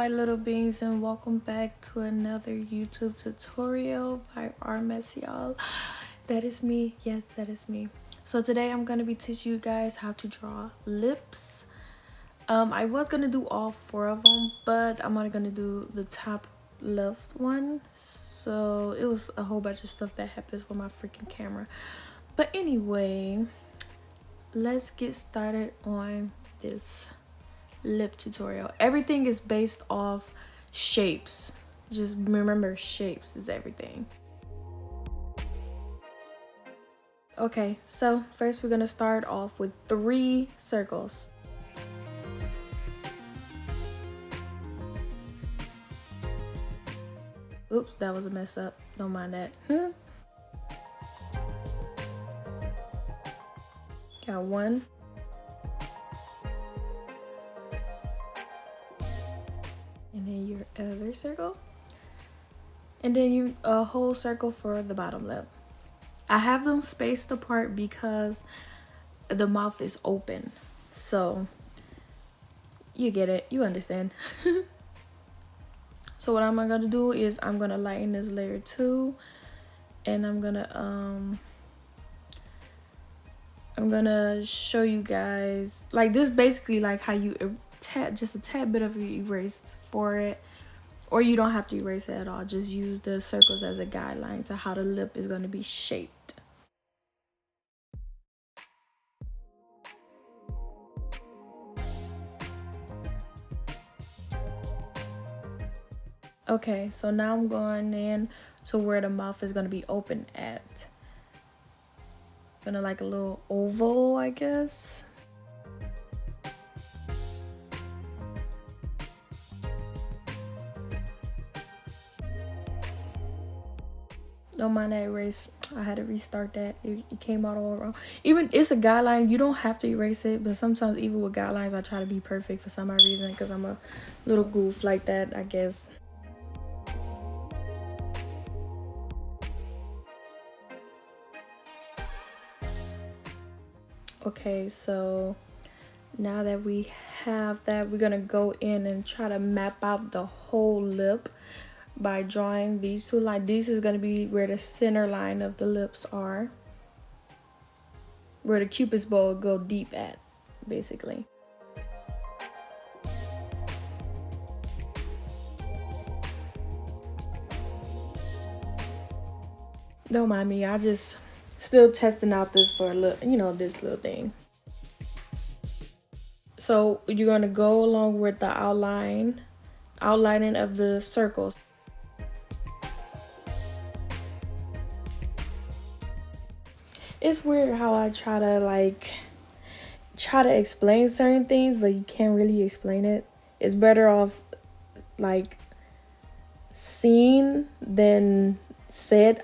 my little beings, and welcome back to another YouTube tutorial by Rmasyal. That is me. Yes, that is me. So today I'm going to be teaching you guys how to draw lips. I was going to do all four of them, but I'm only going to do the top left one. So it was a whole bunch of stuff that happens with my freaking camera. But anyway, let's get started on this lip tutorial. Everything is based off shapes. Just remember, shapes is everything. Okay, so first we're gonna start off with 3 circles. Oops, that was a mess up. Don't mind that. Got 1. And then your other circle. And then you a whole circle for the bottom lip. I have them spaced apart because the mouth is open. So you get it, you understand. So what I'm gonna do is I'm gonna lighten this layer 2, and I'm gonna show you guys, like, this basically like how you just a tad bit of erase for it, or you don't have to erase it at all. Just use the circles as a guideline to how the lip is going to be shaped. Okay, so now I'm going in to where the mouth is going to be open at. Gonna like a little oval, I guess. Don't mind that erase. I had to restart that. It came out all wrong. Even it's a guideline. You don't have to erase it, but sometimes even with guidelines, I try to be perfect for some odd reason because I'm a little goof like that, I guess. Okay, so now that we have that, we're gonna go in and try to map out the whole lip by drawing these 2 lines. This is gonna be where the center line of the lips are, where the cupid's bow will go deep at, basically. Don't mind me, I just still testing out this for a little, this little thing. So you're gonna go along with the outlining of the circles. It's weird how I try to explain certain things, but you can't really explain it. It's better off like seen than said.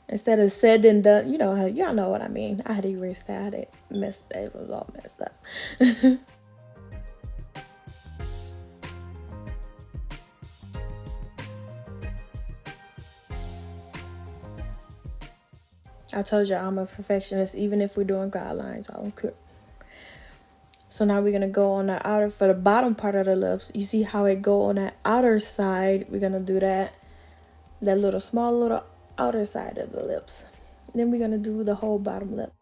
Instead of said and done, y'all know what I mean. I had to erase that. I had it messed. It was all messed up. I told you I'm a perfectionist, even if we're doing guidelines. I don't care. So now we're gonna go on the outer, for the bottom part of the lips. You see how it go on that outer side? We're gonna do that little small little outer side of the lips. Then we're gonna do the whole bottom lip.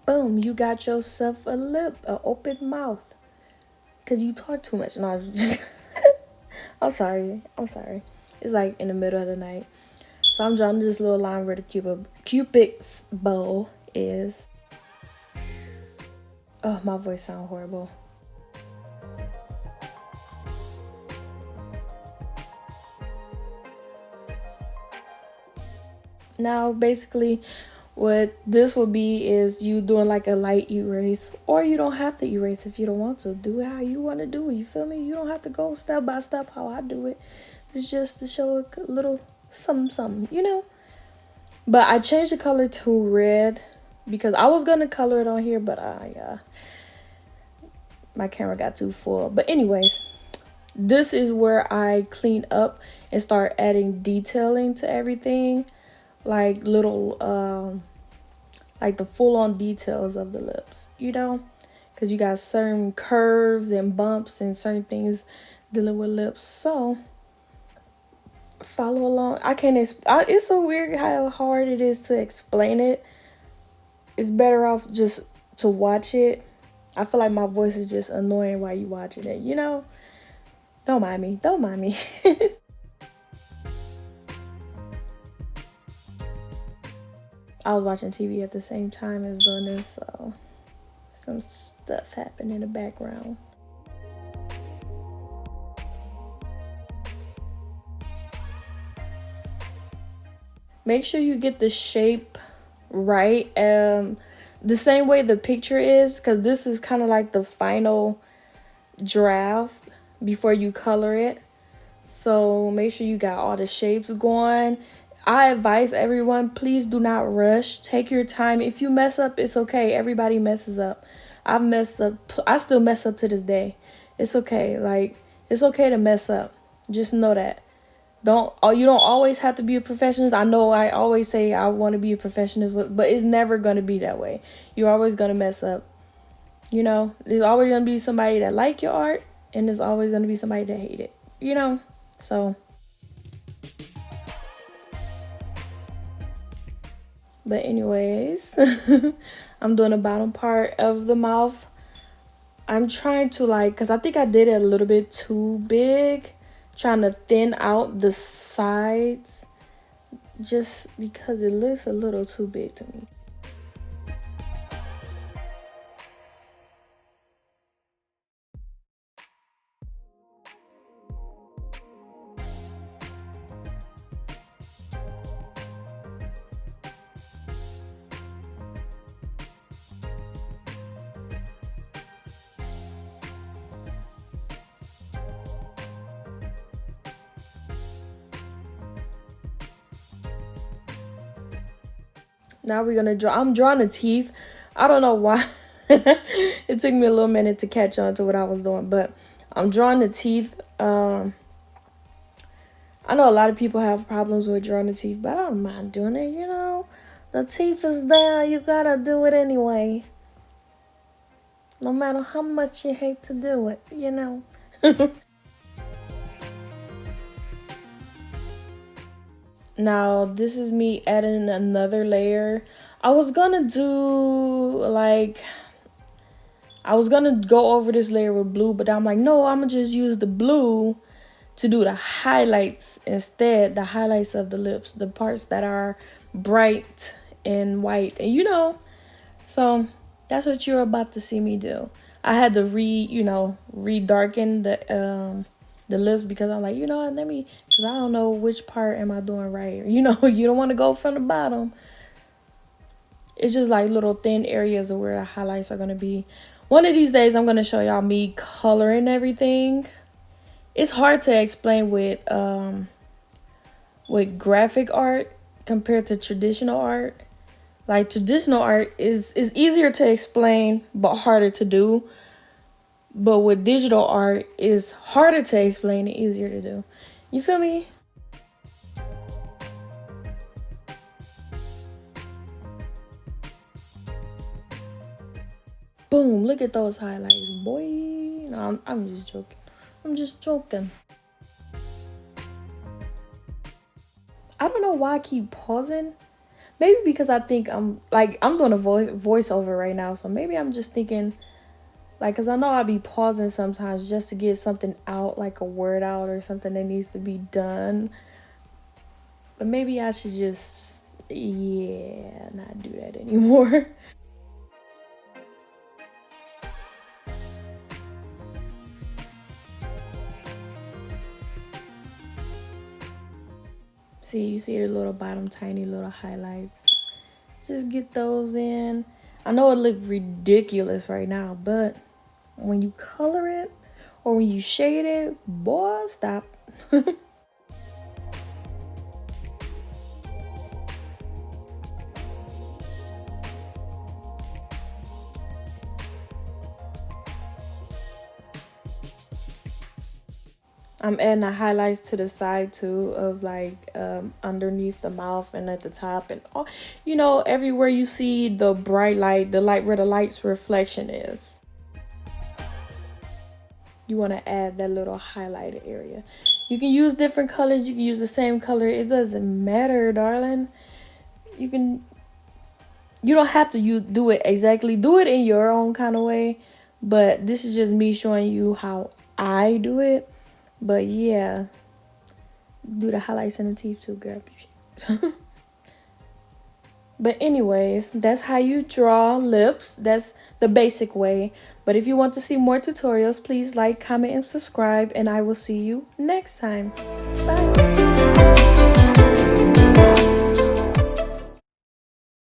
Boom, you got yourself a lip, an open mouth. Cause you talk too much. No, I'm sorry. It's like in the middle of the night. So I'm drawing this little line where the cupid's bow is. Oh, my voice sounds horrible. Now, basically, what this will be is you doing like a light erase, or you don't have to erase if you don't want to. Do it how you want to do it. You feel me? You don't have to go step by step how I do it. It's just to show a little something, But I changed the color to red because I was gonna color it on here, but my camera got too full. But anyways, this is where I clean up and start adding detailing to everything, like little like the full-on details of the lips, you know, because you got certain curves and bumps and certain things dealing with lips. So follow along. I can't it's so weird how hard it is to explain it. It's better off just to watch it. I feel like my voice is just annoying while you watching it, you know. Don't mind me. Don't mind me. I was watching TV at the same time as doing this, so some stuff happened in the background. Make sure you get the shape right, the same way the picture is, because this is kind of like the final draft before you color it. So make sure you got all the shapes going. I advise everyone, please do not rush. Take your time. If you mess up, it's okay. Everybody messes up. I've messed up. I still mess up to this day. It's okay. Like, it's okay to mess up. Just know that. You don't always have to be a perfectionist. I know I always say I want to be a perfectionist, but it's never going to be that way. You're always going to mess up. You know, there's always going to be somebody that like your art, and there's always going to be somebody that hate it. You know, so. But anyways, I'm doing the bottom part of the mouth. I'm trying to because I think I did it a little bit too big. Trying to thin out the sides just because it looks a little too big to me. Now we're gonna draw. I'm drawing the teeth. I don't know why. It took me a little minute to catch on to what I was doing, but I'm drawing the teeth. I know a lot of people have problems with drawing the teeth, but I don't mind doing it, you know. The teeth is there. You gotta do it anyway. No matter how much you hate to do it, you know. Now, this is me adding another layer. I was gonna go over this layer with blue, but I'm like, no, I'm gonna just use the blue to do the highlights instead. The highlights of the lips, the parts that are bright and white, and you know. So that's what you're about to see me do. I had to re-darken the lips because I'm like, you know what, because I don't know which part am I doing right. You know, you don't want to go from the bottom. It's just like little thin areas of where the highlights are going to be. One of these days, I'm going to show y'all me coloring everything. It's hard to explain with graphic art compared to traditional art. Like, traditional art is easier to explain but harder to do. But with digital art, it's harder to explain and easier to do. You feel me? Boom, look at those highlights, boy. No, I'm just joking. I'm just joking. I don't know why I keep pausing. Maybe because I think I'm doing a voiceover right now. So maybe I'm just thinking, because I know I'll be pausing sometimes just to get something out, like a word out or something that needs to be done. But maybe I should just, not do that anymore. See, you see the little bottom tiny little highlights. Just get those in. I know it looks ridiculous right now, but when you color it or when you shade it, boy, stop. I'm adding the highlights to the side too, of like underneath the mouth and at the top, and all, you know, everywhere you see the bright light, the light where the light's reflection is. You want to add that little highlighted area. You can use different colors. You can use the same color. It doesn't matter, darling. You don't have to do it exactly. Do it in your own kind of way. But this is just me showing you how I do it. But yeah, do the highlights in the teeth too, girl. But anyways, that's how you draw lips. That's the basic way. But if you want to see more tutorials, please like, comment, and subscribe. And I will see you next time. Bye.